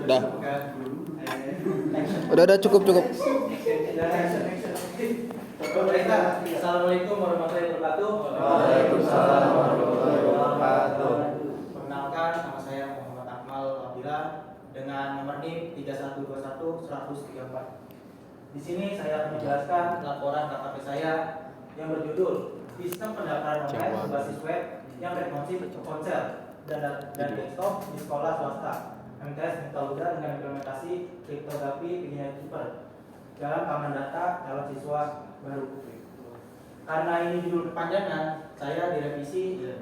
Udah. Udah cukup. Assalamualaikum warahmatullahi wabarakatuh. Waalaikumsalam warahmatullahi wabarakatuh. Perkenalkan, nama saya Muhammad Akmal Abdillah dengan nomor NIM 3121-134. Di sini saya akan menjelaskan laporan KKP saya yang berjudul Sistem Pendaftaran Online berbasis web yang responsif ponsel dan desktop di sekolah swasta MTS Mitaluda dengan implementasi kriptografi Pidgin Keeper dalam keamanan data calon siswa baru. Karena ini judul kepanjangan, saya direvisi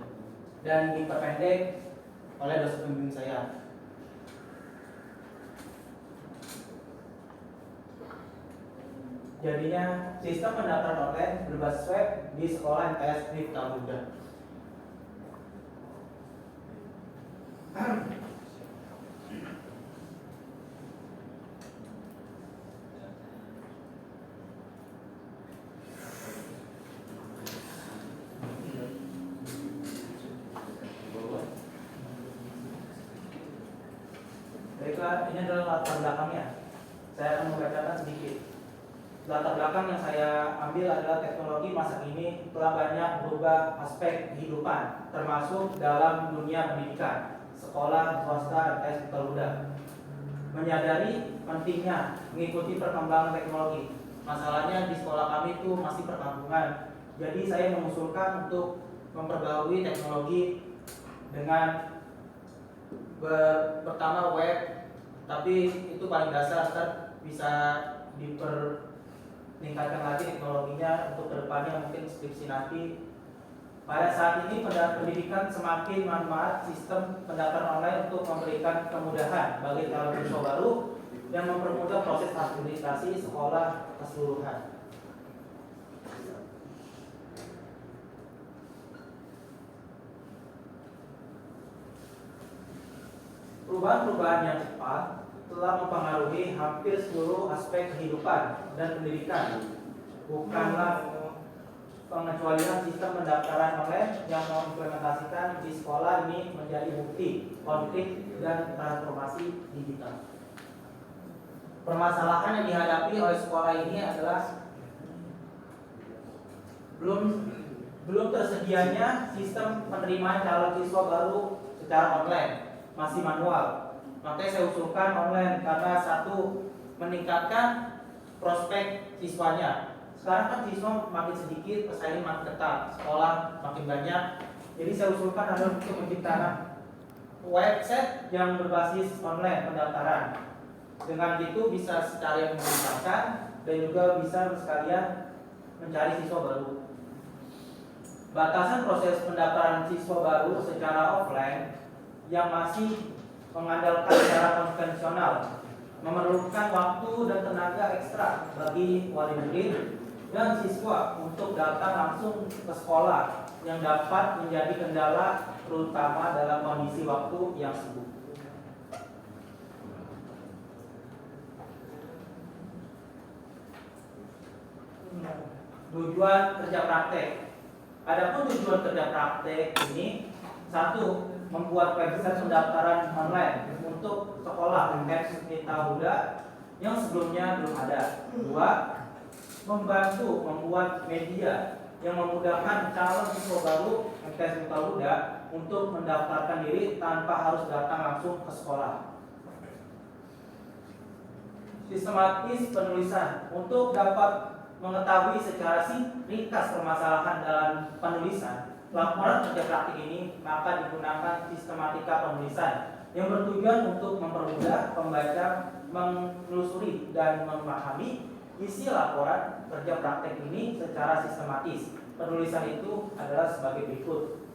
dan diperpendek oleh dosen pembimbing saya. Jadinya sistem pendaftaran online berbasis web di sekolah MTS Mitaluda. Baiklah, ini adalah latar belakangnya. Saya akan membacakan sedikit. Latar belakang yang saya ambil adalah teknologi masa kini telah banyak berubah aspek kehidupan, termasuk dalam dunia pendidikan. Sekolah swasta MTS Mitaluda menyadari pentingnya mengikuti perkembangan teknologi. Masalahnya di sekolah kami itu masih perkampungan. Jadi saya mengusulkan untuk memperbarui teknologi dengan pertama web, tapi itu paling dasar, bisa dipertingkatkan lagi teknologinya untuk kedepannya, mungkin skripsi nanti. Pada saat ini pendidikan semakin manfaat sistem pendaftaran online untuk memberikan kemudahan bagi calon siswa baru dan mempermudah proses administrasi sekolah keseluruhan. Perubahan-perubahan yang cepat telah mempengaruhi hampir seluruh aspek kehidupan dan pendidikan. Bukanlah pengecualian sistem pendaftaran online yang mengimplementasikan di sekolah ini menjadi bukti konflik dan transformasi digital. Permasalahan yang dihadapi oleh sekolah ini adalah belum tersedianya sistem penerimaan calon siswa baru secara online, masih manual. Makanya saya usulkan online karena satu, meningkatkan prospek siswanya. Sekarang kan siswa makin sedikit, pesaing makin ketat, sekolah makin banyak. Jadi saya usulkan adalah untuk menciptakan website yang berbasis online pendaftaran. Dengan gitu bisa secara memudahkan dan juga bisa sekalian mencari siswa baru. Batasan proses pendaftaran siswa baru secara offline yang masih mengandalkan cara konvensional memerlukan waktu dan tenaga ekstra bagi wali murid dan siswa untuk datang langsung ke sekolah yang dapat menjadi kendala terutama dalam kondisi waktu yang sibuk. Tujuan kerja praktek. Adapun tujuan kerja praktek ini, satu, membuat website pendaftaran online untuk sekolah MTS Mitaluda yang sebelumnya belum ada. Dua, membantu membuat media yang memudahkan calon siswa baru MTS Mitaluda untuk mendaftarkan diri tanpa harus datang langsung ke sekolah. Sistematis penulisan. Untuk dapat mengetahui secara ringkas permasalahan dalam penulisan laporan kerja praktik ini, maka digunakan sistematika penulisan yang bertujuan untuk mempermudah pembaca menelusuri dan memahami isi laporan kerja praktek ini secara sistematis. Penulisan itu adalah sebagai berikut.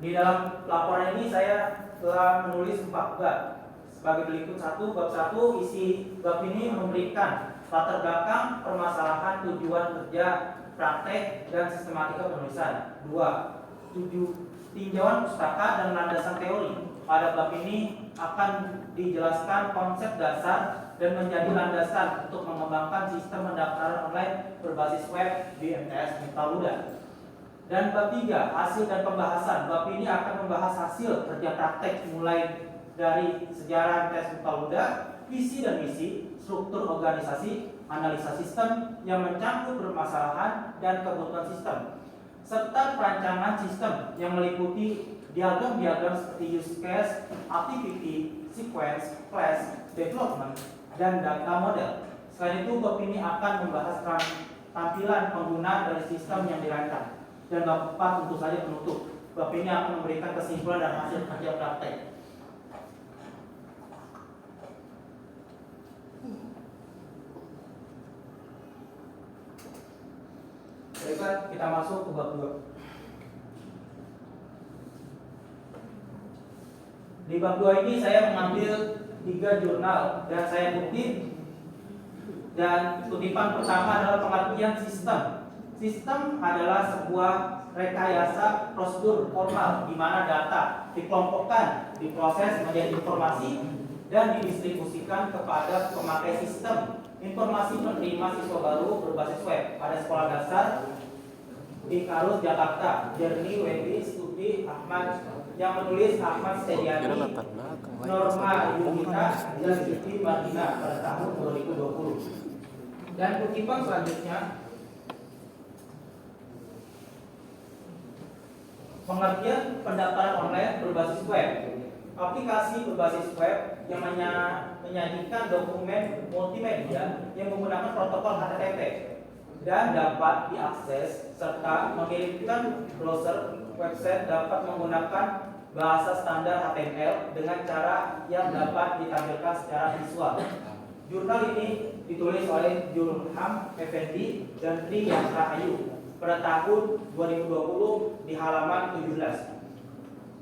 Di dalam laporan ini saya telah menulis 4 bab. Sebagai berikut: 1. Bab 1, isi bab ini memberikan latar belakang permasalahan, tujuan kerja praktek dan sistematika penulisan. 2. Tinjauan pustaka dan landasan teori. Pada bab ini akan dijelaskan konsep dasar dan menjadi landasan untuk mengembangkan sistem pendaftaran online berbasis web di MTS Mitaluda. Dan bab 3, hasil dan pembahasan. Bab ini akan membahas hasil kerja praktek mulai dari sejarah tes mukaluda, visi dan misi, struktur organisasi, analisa sistem yang mencangkup permasalahan dan kebutuhan sistem, serta perancangan sistem yang meliputi diagram-diagram seperti use case, activity, sequence, class, development, dan data model. Selain itu, bab ini akan membahas tampilan pengguna dari sistem yang dirancang. Dan bab 4 tentu saja penutup. Bab ini akan memberikan kesimpulan dan hasil kerja praktek. Baiklah, kita masuk ke bab 2. Di bab 2 ini saya mengambil 3 jurnal dan saya kutip. Dan kutipan pertama adalah pengertian sistem. Sistem adalah sebuah rekayasa prosedur formal di mana data dikelompokkan, diproses menjadi informasi dan didistribusikan kepada pemakai sistem. Informasi penerima siswa baru berbasis web pada sekolah dasar di Karus, Jakarta. Jernih Wendy Studi Ahmad, yang menulis Ahmad Sediani, Norma Yunita dan Siti Martina pada tahun 2020. Dan kutipan selanjutnya, pengertian pendaftaran online berbasis web. Aplikasi berbasis web yang menyajikan dokumen multimedia yang menggunakan protokol HTTP dan dapat diakses serta mengirimkan browser. Website dapat menggunakan bahasa standar HTML dengan cara yang dapat ditampilkan secara visual. Jurnal ini ditulis oleh Julham Effendi dan Tri Yantra Ayu pada tahun 2020 di halaman 17.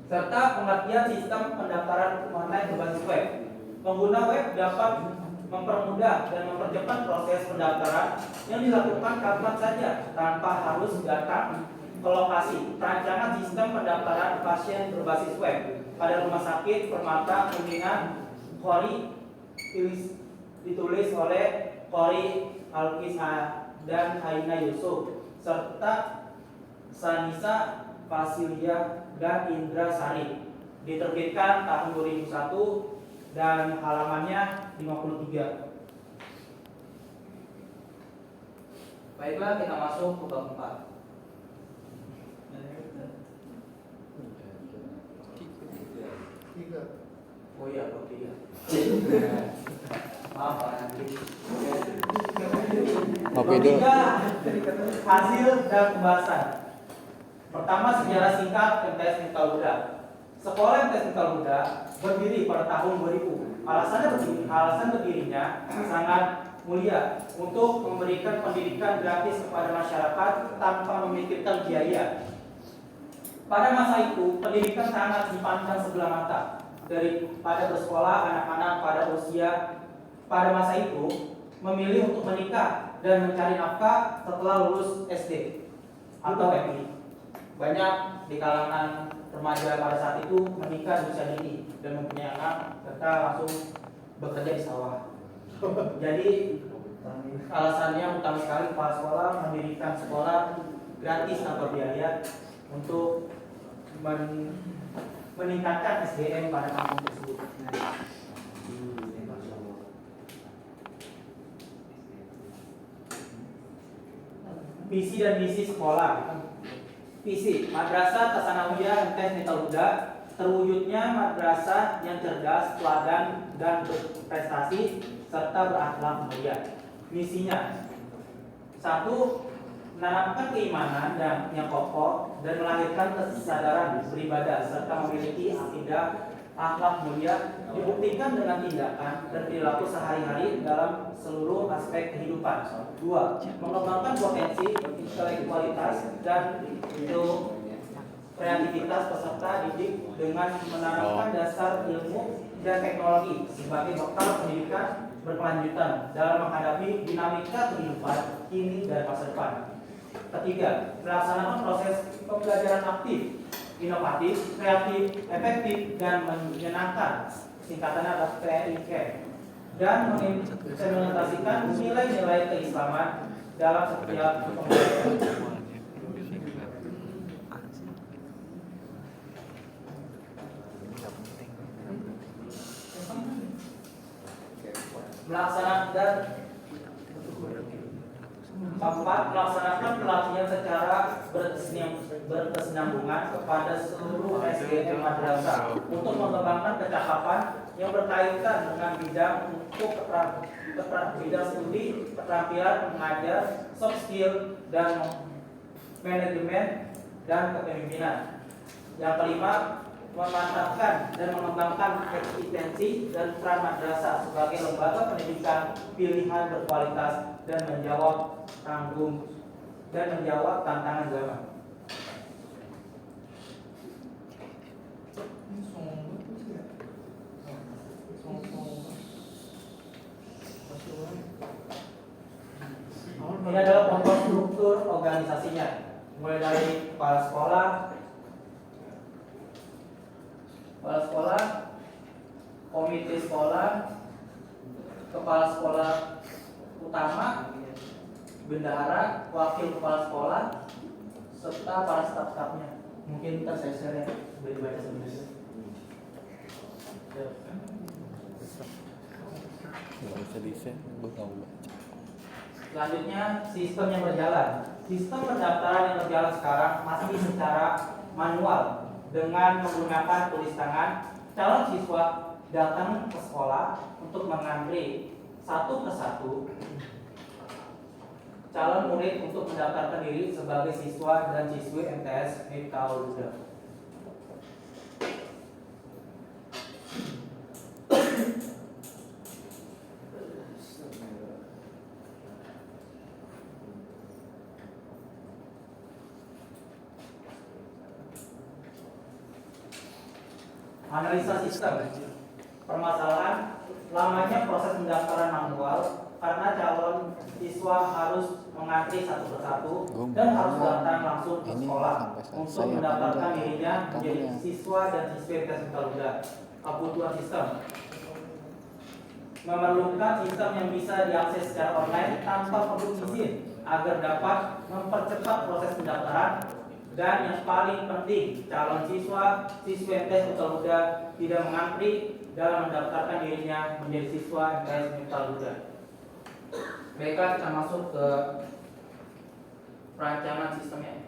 Serta pengertian sistem pendaftaran online berbasis web. Pengguna web dapat mempermudah dan mempercepat proses pendaftaran yang dilakukan kapan saja tanpa harus datang ke lokasi. Perancangan sistem pendaftaran pasien berbasis web pada Rumah Sakit Permata Kuningan Khori ditulis oleh Khori Alkis dan Aina Yusuf serta Sanisa Fasilia dan Indra Sari. Diterbitkan tahun 2001 dan halamannya 53. Baiklah, kita masuk ke bab 4. Oh iya, bab 3. Maaf Pak Andri. Bab 3, hasil dan pembahasan. Pertama, sejarah singkat MTS Mukaluda. Sekolah MTS Mukaluda berdiri pada tahun 2000. Alasan berdirinya sangat mulia untuk memberikan pendidikan gratis kepada masyarakat tanpa memikirkan biaya. Pada masa itu, pendidikan sangat dipandang sebelah mata. Daripada bersekolah, anak-anak pada usia pada masa itu memilih untuk menikah dan mencari nafkah setelah lulus SD atau MI. Banyak di kalangan remaja pada saat itu menikah di usia dini dan mempunyai anak, mereka langsung bekerja di sawah. Jadi alasannya utama sekali kepala sekolah mendirikan sekolah gratis tanpa biaya untuk meningkatkan SDM pada kampung tersebut. Visi dan misi sekolah. Visi, Madrasah Tasanawiyah MTS Mukaluda terwujudnya madrasah yang cerdas, teladan, dan berprestasi serta berakhlak mulia. Misinya, 1. Menanamkan keimanan dan yang kokoh dan melahirkan kesadaran beribadah serta memiliki akidah akhlak mulia dibuktikan dengan tindakan dan perilaku sehari-hari dalam seluruh aspek kehidupan. 2. Mengembangkan potensi intelektualitas dan kreativitas peserta didik dengan menanamkan dasar ilmu dan teknologi sebagai bekal pendidikan berkelanjutan dalam menghadapi dinamika kehidupan kini dan masa depan. 3. Melaksanakan proses pembelajaran aktif, inovatif, kreatif, efektif, dan menyenangkan. Singkatannya adalah PIK. Dan mengimplementasikan nilai-nilai keislaman dalam setiap pembelajaran. Melaksanakan pelatihan secara berkesinambungan kepada seluruh SDM madrasah untuk mengembangkan kecakapan yang berkaitan dengan bidang bidang studi, keterampilan mengajar, soft skill, dan manajemen dan kepemimpinan. Yang kelima, memantapkan dan mengembangkan eksistensi dan peran madrasah sebagai lembaga pendidikan pilihan berkualitas dan menjawab tantangan zaman. Ini adalah contoh struktur organisasinya, mulai dari kepala sekolah, komite sekolah, kepala sekolah utama, bendahara, wakil kepala sekolah, serta para staf-stafnya. Mungkin kita saya share ya, boleh dibaca sebenarnya. Nggak usah di-share, gue nggak mau baca. Selanjutnya, sistem yang berjalan. Sistem pendaftaran yang berjalan sekarang masih secara manual dengan menggunakan tulis tangan. Calon siswa datang ke sekolah untuk mengantri satu persatu calon murid untuk mendaftarkan diri sebagai siswa dan siswi MTS Miftahul Huda. Analisa sistem. Permasalahan lamanya proses pendaftaran manual karena calon siswa harus mengantri satu persatu dan harus datang langsung ke sekolah untuk mendaftarkan dirinya menjadi siswa dan siswi MTS Miftahul Huda. Kebutuhan sistem memerlukan sistem yang bisa diakses secara online tanpa perlu izin agar dapat mempercepat proses pendaftaran. Dan yang paling penting, calon siswa siswi MTS Miftahul Huda tidak mengantri dalam mendaftarkan dirinya menjadi siswa MTS Miftahul Huda. Baiklah, kita masuk ke perancangan sistemnya.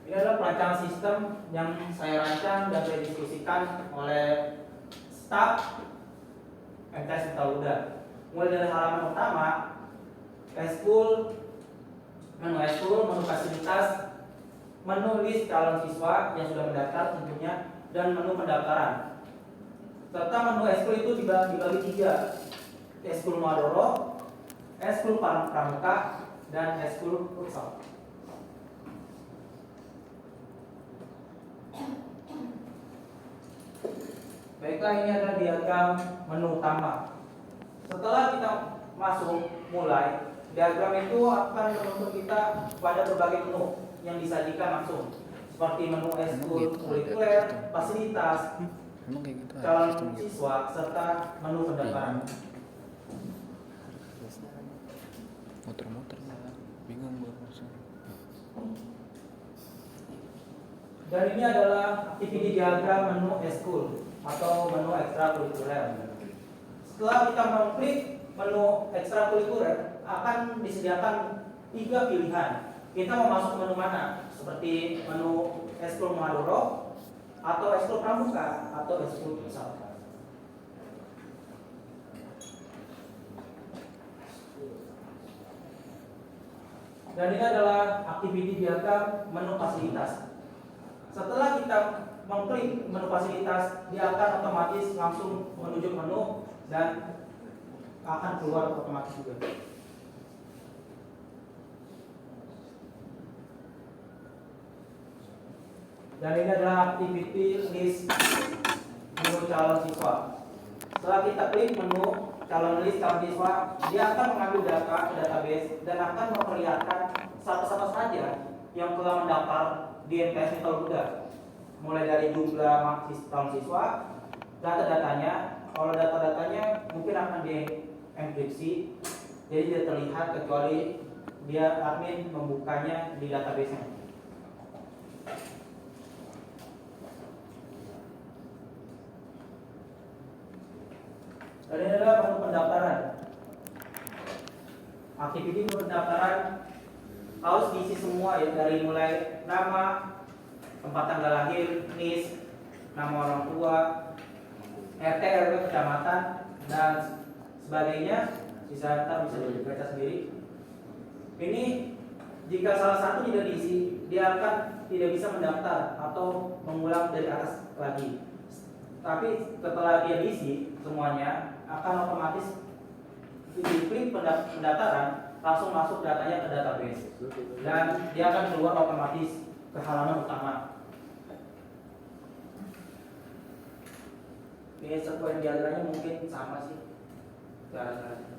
Ini adalah perancangan sistem yang saya rancang dan saya diskusikan oleh staf MTS Miftahul Huda. Mulai dari halaman pertama, menu fasilitas, menu list calon siswa yang sudah mendaftar tentunya, dan menu pendaftaran. Serta menu eskul itu dibagi tiga: eskul Muhadharah, eskul Pramuka, dan eskul futsal. Baiklah, ini adalah diagram menu utama. Setelah kita mulai, diagram itu akan menuntut kita pada berbagai menu yang disajikan langsung, seperti menu eskul kurikuler, fasilitas, calon siswa, serta menu pendaftaran. Muter-muter bingung gue langsung. Dan ini adalah aktiviti diagram menu eskul atau menu ekstrakurikuler. Setelah kita mengklik menu ekstrakurikuler, akan disediakan 3 pilihan. Kita mau masuk menu mana? Seperti menu eskul Muhadharah, atau eskul Pramuka, atau eskul futsal. Dan ini adalah aktiviti diagram menu fasilitas. Setelah kita mengklik menu fasilitas, dia akan otomatis langsung menuju menu dan akan keluar otomatis juga. Dan ini adalah aktiviti list menu calon siswa. Setelah kita klik menu calon list calon siswa, dia akan mengambil data ke database dan akan memperlihatkan siapa-siapa saja yang telah mendaftar di MTS Miftahul Huda. Mulai dari jumlah calon siswa, data-datanya. Kalau data-datanya mungkin akan dienkripsi, jadi tidak terlihat kecuali dia admin membukanya di database-nya. Dan ini adalah menu pendaftaran. Aktiviti pendaftaran harus diisi semua ya, dari mulai nama, tempat tanggal lahir, NIS, nama orang tua, RT, RW, kecamatan, dan sebagainya. Bisa dibaca sendiri. Ini jika salah satu tidak diisi, dia akan tidak bisa mendaftar atau mengulang dari atas lagi. Tapi setelah dia diisi semuanya, akan otomatis diklik pendaftaran, langsung masuk datanya ke database, dan dia akan keluar otomatis ke halaman utama. Ini sequence diagramnya mungkin sama sih cara-caranya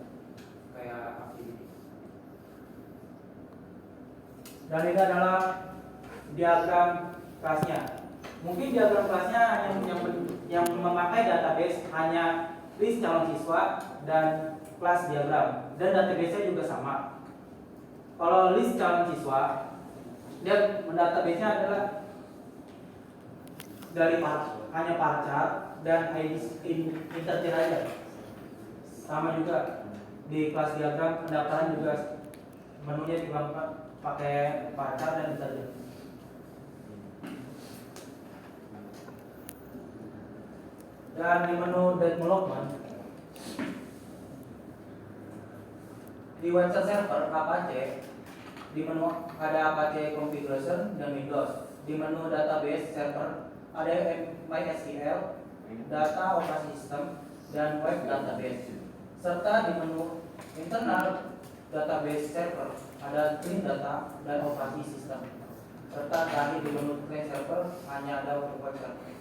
kayak aktiviti. Dan ini adalah diagram kelasnya. Mungkin diagram kelasnya yang memakai database hanya list calon siswa dan kelas diagram, dan database-nya juga sama. Kalau list calon siswa, dia database-nya adalah dari hanya parchart dan ID integer aja. Sama juga di kelas diagram pendaftaran juga menunya juga pakai parchart dan integer. Dan di menu development, di website server Apache, di menu ada Apache configuration dan Windows. Di menu database server ada MySQL, data operasi sistem, dan web database. Serta di menu internal database server ada clean data dan operasi sistem. Serta tadi di menu clean server hanya ada untuk web server.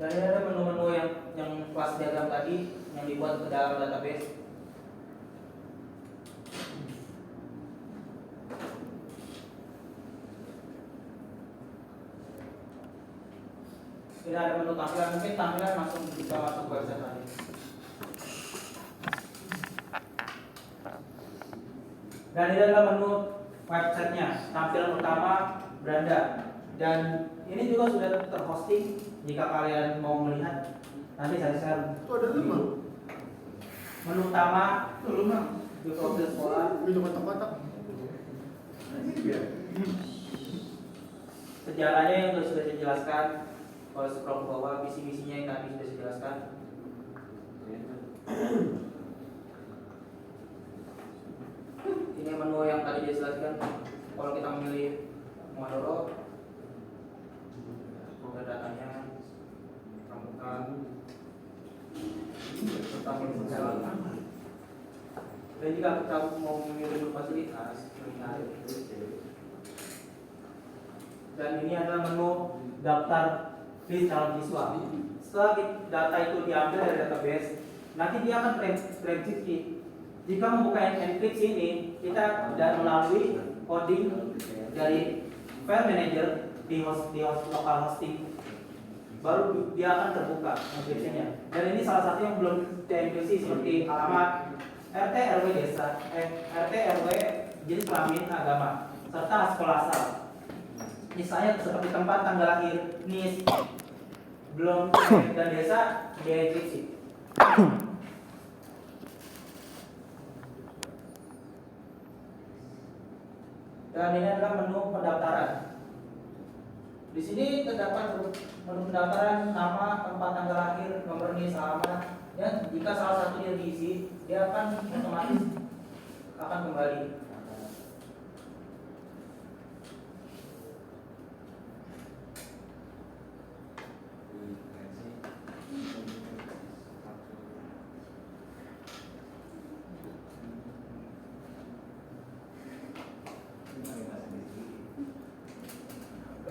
Dan ini ada menu-menu yang kelas diagram tadi yang dibuat ke dalam database. Ini ada menu tampilan, mungkin tampilan langsung bisa masuk ke website tadi. Dan ini adalah menu websitenya, tampilan utama, beranda. Dan ini juga sudah terhosting. Jika kalian mau melihat, nanti saya share. Itu ada 5. Menu utama, Rumah. di profil sekolah, Itu kotak-kotak. sejarahnya yang sudah saya jelaskan. Kalau scroll ke bawah, misi-misinya yang tadi sudah saya jelaskan. Ini menu yang tadi saya jelaskan. Kalau kita memilih Monoro, ada datanya, rambutan, dan jika kita mau memilih fasilitas, dan ini adalah menu daftar list calon siswa. Setelah data itu diambil dari database, nanti dia akan terenkripsi. Jika membuka enkripsi ini, kita tidak melalui coding dari file manager di local hosting, baru dia akan terbuka enkripsinya. Dan ini salah satu yang belum dienkripsi, seperti alamat, RT RW desa, RT RW jenis kelamin agama, serta sekolah asal. Misalnya seperti tempat tanggal lahir, NIS, belum dan desa dienkripsi. Dan ini adalah menu pendaftaran. Di sini terdapat menu pendaftaran, nama, tempat tanggal lahir, nomor NIS, alamat. Dan jika salah satu yang diisi, dia akan otomatis akan kembali.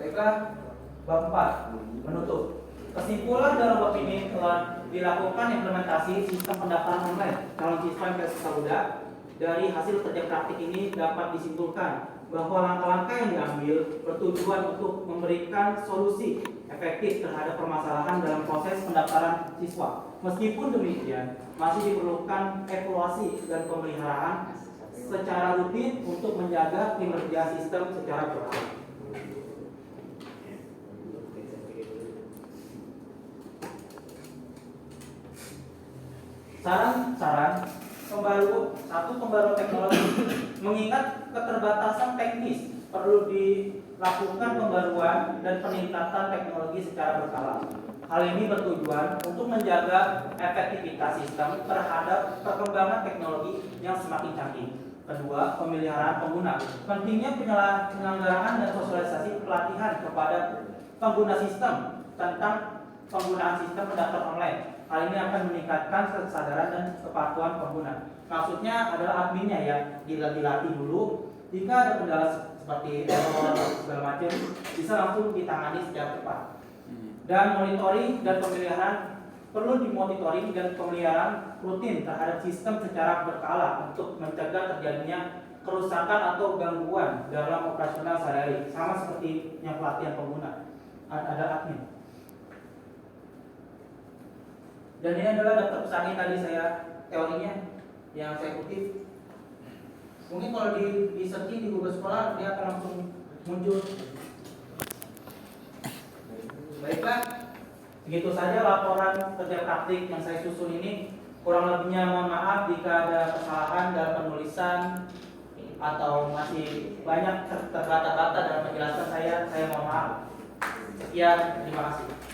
Baiklah, bab 4 menutup. Kesimpulan dalam bab ini telah dilakukan implementasi sistem pendaftaran online calon siswa MTS Garuda. Dari hasil kerja praktik ini dapat disimpulkan bahwa langkah-langkah yang diambil bertujuan untuk memberikan solusi efektif terhadap permasalahan dalam proses pendaftaran siswa. Meskipun demikian, masih diperlukan evaluasi dan pemeliharaan secara rutin untuk menjaga kinerja sistem secara berkala. Saran-saran pembaruan teknologi mengingat keterbatasan teknis perlu dilakukan pembaruan dan peningkatan teknologi secara berkala. Hal ini bertujuan untuk menjaga efektivitas sistem terhadap perkembangan teknologi yang semakin canggih. Kedua, pemeliharaan pengguna. Pentingnya penyelenggaraan dan sosialisasi pelatihan kepada pengguna sistem tentang penggunaan sistem pendaftaran online. Hal ini akan meningkatkan kesadaran dan kepatuhan pengguna. Maksudnya adalah adminnya ya, dilatih dulu. Jika ada kendala seperti error atau segala macam, bisa langsung ditangani secara cepat. Dan monitoring dan pemeliharaan perlu dimonitoring dan pemeliharaan rutin terhadap sistem secara berkala untuk mencegah terjadinya kerusakan atau gangguan dalam operasional sehari-hari, sama seperti yang pelatihan pengguna. Ada admin. Dan ini adalah daftar pesangi tadi saya teorinya yang saya kutip. Mungkin kalau di searching di Google Scholar dia akan langsung muncul. Baiklah, begitu saja laporan kerja praktik yang saya susun ini. Kurang lebihnya mohon maaf jika ada kesalahan dalam penulisan atau masih banyak terbata-bata dalam penjelasan saya mohon maaf. Sekian, terima kasih.